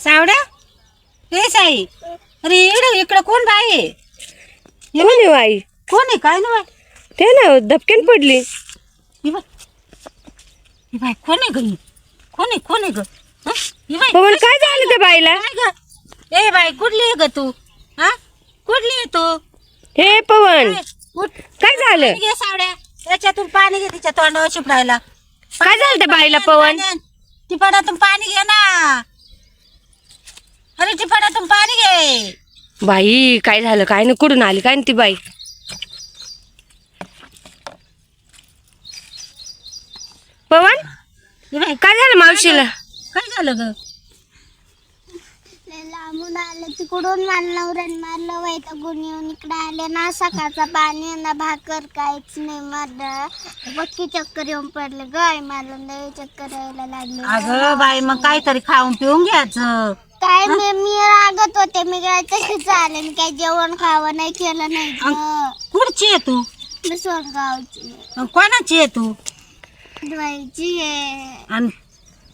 सावड्या हे साई अरे इकडं कोण बाई आहे? कोण आहे बाई? कोण आहे काय ना बाई? ते ना धपक्यान पडली. ही बाई कोण आहे ग ही? कोण आहे ग? हं? ही बाई पवन काय झालं त्या बाईला? काय ग? ए बाई कुठली आहे ग तू? हा कुठली आहे तू? हे पवन उठ. काय झालं? पाणी घे सावड्या त्याच्यातून पाणी घे तिच्या तोंडावर शिपडायला. काय झालं त्या बाईला पवन? टिपाडातून पाणी घे ना. अरे टिपाडातून पाणी घे. बाई काय झालं काय नाही कुठून आली काय नाही ती बाई? पवन ही बाई काय झालं मावशीला? काय झालं ग? लांबून आलं तिकडून मला नवऱ्याने मारलं वैतागून येऊन इकडे आले ना सकाळचा पाणी ना भाकर काहीच नाही माझं बक्की चक्कर येऊन पडले गाय मला लय चक्कर यायला लागले. अगं बाई मग काहीतरी खाऊन पिऊन घ्यायचं. काय मी रागत होते मी काय तशीच आले मी काय जेवण खावं नाही केलं नाही गं. कुठची आहे तू? मी सोनगावची कोणाची आहे तू? द्वायची आहे. आणि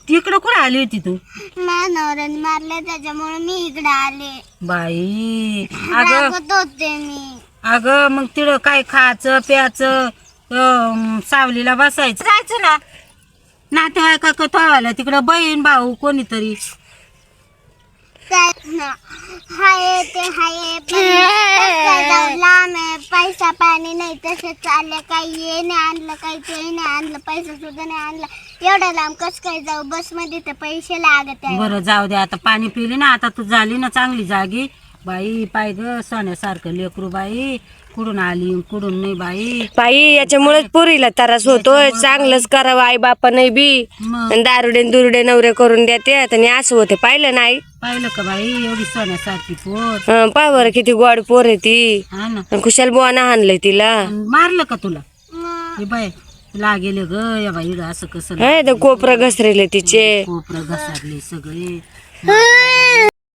तिकडं कुठं आली होती तू? माझ्या नवऱ्याने मारले त्याच्यामुळे मी इकडे आले. बाई अगं रागत होते मी. अगं मग तिकडं काय खायचं प्यायचं सावलीला बसायचं जायचं ना. नातेवाईका कथवायला तिकडं बहीण भाऊ कोणीतरी काय ना हाय ते हाय पण काय जाऊ लांब आहे पैसा पाणी नाही तसेच चालले काही ये नाही आणलं काही ते नाही आणलं पैसा सुद्धा नाही आणला एवढ्या लांब कस काय जाऊ बस मध्ये तर पैसे लागत आहे. बरं जाऊ दे आता पाणी पिली ना आता तू झाली ना चांगली जागी. बाई पाय ग सोन्यासारखं लेकरू बाई कुठून आली कुठून नाही बाई. बाई याच्यामुळेच पोरीला त्रास होतोय. चांगलंच करावं आई बापा नाही बी मग आणि दारुडे दुरुडे नवरे करून देते आणि असं होते पाहिलं नाही पाहिलं का बाई एवढी सोन्यासारखी पोर. पाय बरं किती गोड पोर आहे ती. हा ना. आणि खुशाल बुवाना हाणलंय तिला. आणि मारलं का तुला? हे बाय लागेल ग या बाई असं कसं कोपरा घसरेले तिचे. कोपरं घसरले सगळे.